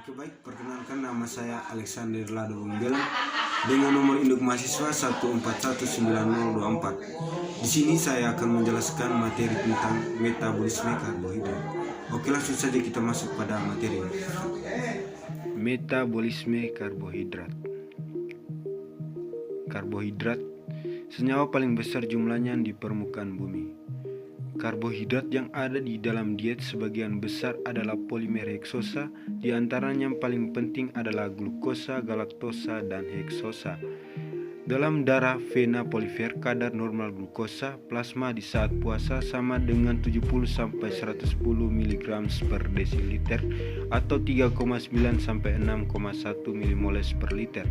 Oke baik, perkenalkan nama saya Alexander Lado Umbelang dengan nomor induk mahasiswa 1419024. Di sini saya akan menjelaskan materi tentang metabolisme karbohidrat. Oke, langsung saja kita masuk pada materi. Metabolisme karbohidrat. Karbohidrat senyawa paling besar jumlahnya di permukaan bumi. Karbohidrat yang ada di dalam diet sebagian besar adalah polimer heksosa, di antaranya yang paling penting adalah glukosa, galaktosa, dan heksosa. Dalam darah vena polifer, kadar normal glukosa plasma di saat puasa sama dengan 70-110 mg per desiliter atau 3,9-6,1 mmol per liter.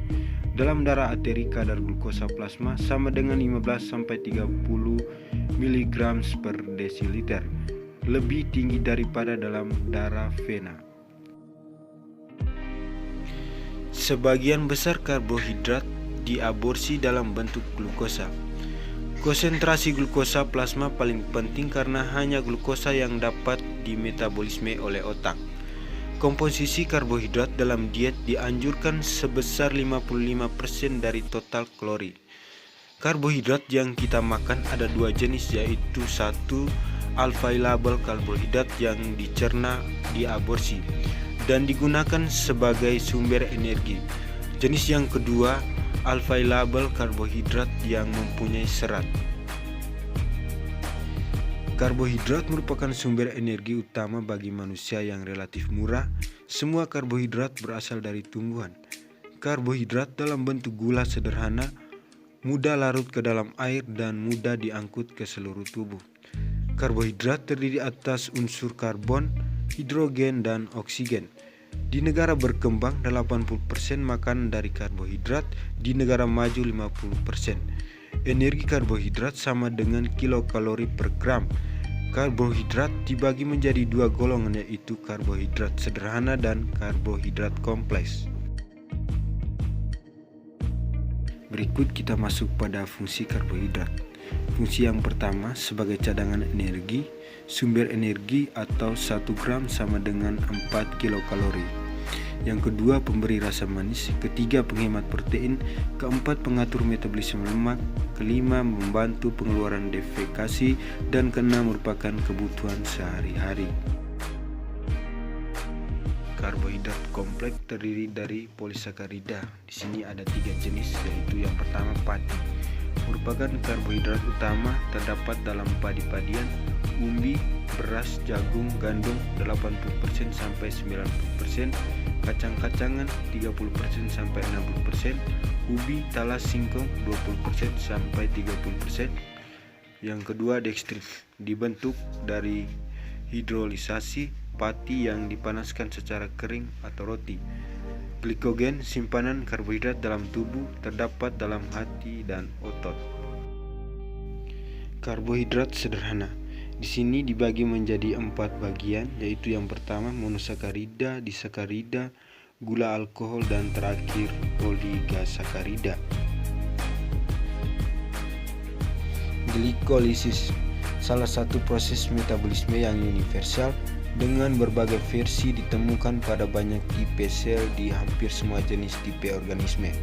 Dalam darah arteri, kadar glukosa plasma sama dengan 15-30 mg per desiliter, lebih tinggi daripada dalam darah vena. Sebagian besar karbohidrat diaborsi dalam bentuk glukosa. Konsentrasi glukosa plasma paling penting karena hanya glukosa yang dapat dimetabolisme oleh otak. Komposisi karbohidrat dalam diet dianjurkan sebesar 55% dari total kalori. Karbohidrat yang kita makan ada dua jenis, yaitu satu alpha-label karbohidrat yang dicerna diaborsi dan digunakan sebagai sumber energi. Jenis yang kedua alpha-label karbohidrat yang mempunyai serat. Karbohidrat merupakan sumber energi utama bagi manusia yang relatif murah. Semua karbohidrat berasal dari tumbuhan. Karbohidrat dalam bentuk gula sederhana, mudah larut ke dalam air dan mudah diangkut ke seluruh tubuh. Karbohidrat terdiri atas unsur karbon, hidrogen, dan oksigen. Di negara berkembang 80% makanan dari karbohidrat, di negara maju 50%. Energi karbohidrat sama dengan kilokalori per gram. Karbohidrat dibagi menjadi dua golongan, yaitu karbohidrat sederhana dan karbohidrat kompleks. Berikut kita masuk pada fungsi karbohidrat. Fungsi yang pertama sebagai cadangan energi. Sumber energi atau 1 gram sama dengan 4 kilokalori. Yang kedua pemberi rasa manis. Ketiga penghemat protein. Keempat pengatur metabolisme lemak. Kelima membantu pengeluaran defekasi. Dan keenam merupakan kebutuhan sehari-hari. Karbohidrat kompleks terdiri dari polisakarida. Di sini ada 3 jenis, yaitu yang pertama pati. Merupakan karbohidrat utama, terdapat dalam padi-padian, umbi, beras, jagung, gandum 80% sampai 90%, kacang-kacangan 30% sampai 60%, ubi, talas, singkong 20% sampai 30%. Yang kedua dextrins, dibentuk dari hidrolisasi pati yang dipanaskan secara kering atau roti. Glikogen, simpanan karbohidrat dalam tubuh, terdapat dalam hati dan otot. Karbohidrat sederhana. Di sini dibagi menjadi 4 bagian, yaitu yang pertama monosakarida, disakarida, gula alkohol, dan terakhir oligosakarida. Glikolisis, salah satu proses metabolisme yang universal dengan berbagai versi ditemukan pada banyak tipe sel di hampir semua jenis tipe organisme.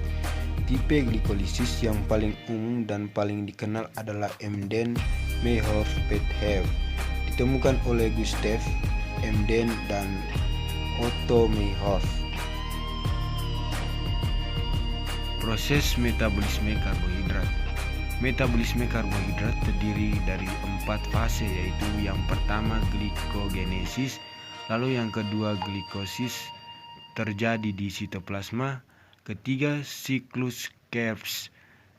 Tipe glikolisis yang paling umum dan paling dikenal adalah Embden-Meyerhof-Pethaver, ditemukan oleh Gustav Embden dan Otto Meyerhof. Proses metabolisme karbohidrat. Metabolisme karbohidrat terdiri dari 4 fase, yaitu yang pertama glikogenesis, lalu yang kedua glikosis terjadi di sitoplasma, ketiga siklus Krebs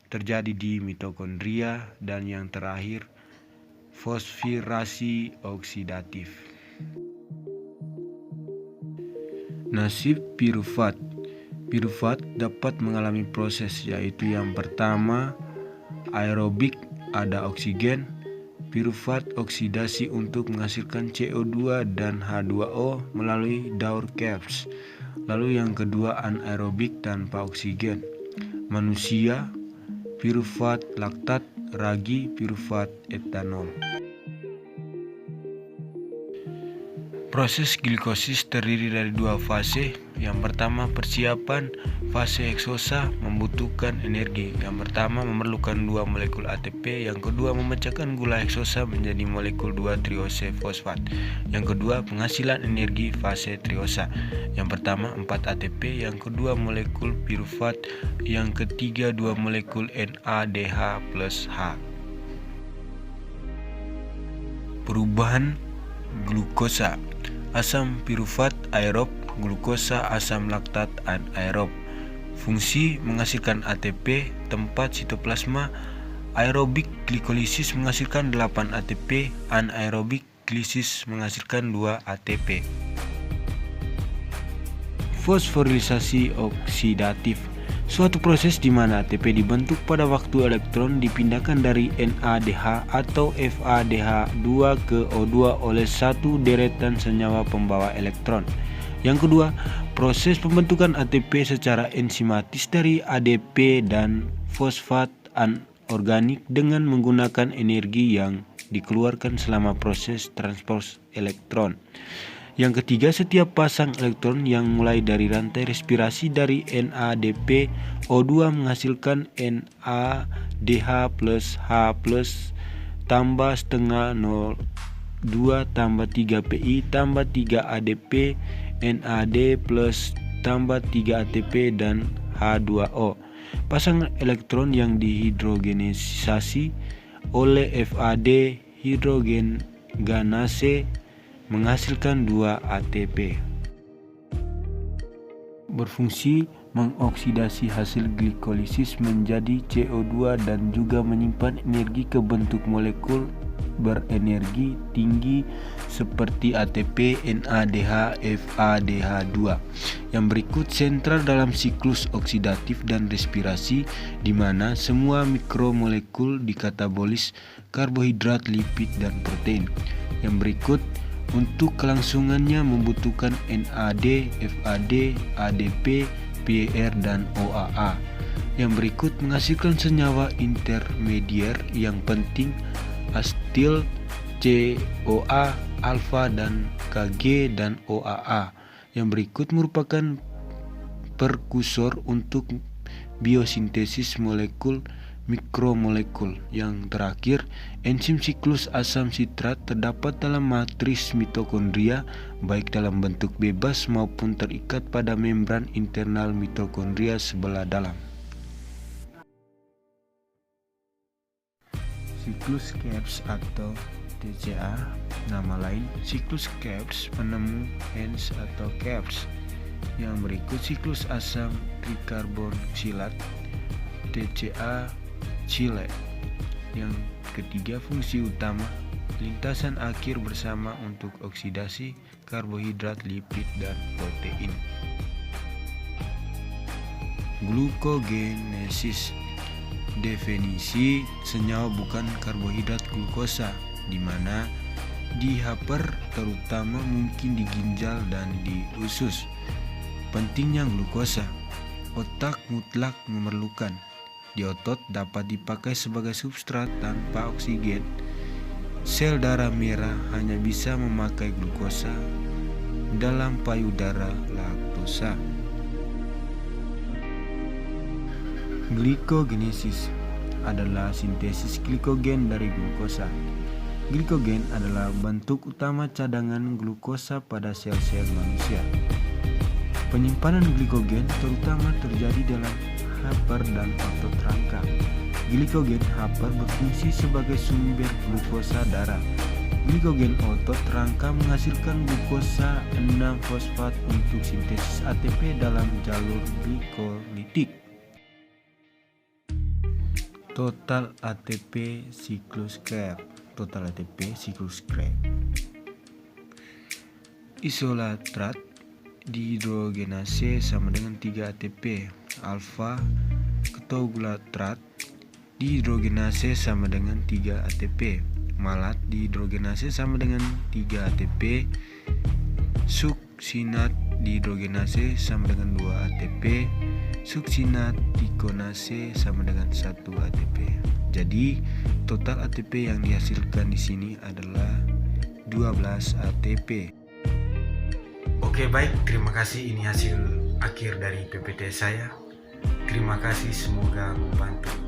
terjadi di mitokondria, dan yang terakhir fosforilasi oksidatif. Nasib pirufat. Pirufat dapat mengalami proses, yaitu yang pertama aerobik, ada oksigen. Pirufat oksidasi untuk menghasilkan CO2 dan H2O melalui daur Krebs. Lalu yang kedua anaerobik tanpa oksigen. Manusia, pirufat laktat, ragi, pirufat etanol. Proses glikosis terdiri dari 2 fase, Yang pertama, persiapan fase heksosa membutuhkan energi. Yang pertama, memerlukan 2 molekul ATP. Yang kedua, memecahkan gula heksosa menjadi molekul 2 triose fosfat. Yang kedua, penghasilan energi fase triosa. Yang pertama 4 ATP, yang kedua molekul pirufat, yang ketiga 2 molekul NADH plus H. Perubahan glukosa. Asam pirufat aerob, glukosa asam laktat anaerob. Fungsi menghasilkan ATP, tempat sitoplasma. Aerobik glikolisis menghasilkan 8 ATP, anaerobik glikolisis menghasilkan 2 ATP. Fosforilisasi oksidatif, suatu proses di mana ATP dibentuk pada waktu elektron dipindahkan dari NADH atau FADH2 ke O2 oleh satu deretan senyawa pembawa elektron. Yang kedua, proses pembentukan ATP secara enzimatis dari ADP dan fosfat anorganik dengan menggunakan energi yang dikeluarkan selama proses transport elektron. Yang ketiga, setiap pasang elektron yang mulai dari rantai respirasi dari NADP O2 menghasilkan NADH plus H plus tambah setengah 0,2 tambah 3 PI tambah 3 ADP NAD plus tambah 3 ATP dan H2O. Pasangan elektron yang dihidrogenisasi oleh FAD hidrogenase menghasilkan 2 ATP. Berfungsi mengoksidasi hasil glikolisis menjadi CO2 dan juga menyimpan energi ke bentuk molekul berenergi tinggi seperti ATP, NADH, FADH2. Yang berikut sentral dalam siklus oksidatif dan respirasi di mana semua mikromolekul dikatabolis karbohidrat, lipid, dan protein. Yang berikut untuk kelangsungannya membutuhkan NAD, FAD, ADP, PR, dan OAA. Yang berikut menghasilkan senyawa intermedier yang penting asetil CoA, alfa, dan Kg, dan OAA. Yang berikut merupakan perkusor untuk biosintesis molekul mikromolekul. Yang terakhir, enzim siklus asam sitrat terdapat dalam matris mitokondria baik dalam bentuk bebas maupun terikat pada membran internal mitokondria sebelah dalam. Siklus Krebs atau TCA, nama lain siklus Krebs penemu Hens atau Krebs. Yang berikut siklus asam trikarboksilat TCA Chile. Yang ketiga, fungsi utama lintasan akhir bersama untuk oksidasi karbohidrat, lipid, dan protein. Glukogenesis. Definisi senyawa bukan karbohidrat glukosa, di mana di hapar terutama mungkin di ginjal dan di usus. Pentingnya glukosa. Otak mutlak memerlukan. Di otot dapat dipakai sebagai substrat tanpa oksigen. Sel darah merah hanya bisa memakai glukosa dalam payudara laktosa. Glikogenesis adalah sintesis glikogen dari glukosa. Glikogen adalah bentuk utama cadangan glukosa pada sel-sel manusia. Penyimpanan glikogen terutama terjadi dalam hapar dan otot rangka. Glikogen hapar berfungsi sebagai sumber glukosa darah. Glikogen otot rangka menghasilkan glukosa 6-fosfat untuk sintesis ATP dalam jalur glikolitik. Total ATP siklus Krebs. Total ATP siklus Krebs. Isolatrat dihidrogenase sama dengan 3 ATP. Alfa ketogulatrat dihidrogenase sama dengan 3 ATP. Malat dihidrogenase sama dengan 3 ATP. Suksinat dihidrogenase sama dengan 2 ATP. Suksinat dikonase sama dengan 1 ATP. Jadi total ATP yang dihasilkan di sini adalah 12 ATP. Oke, baik, terima kasih. Ini hasil akhir dari PPT saya. Terima kasih, semoga membantu.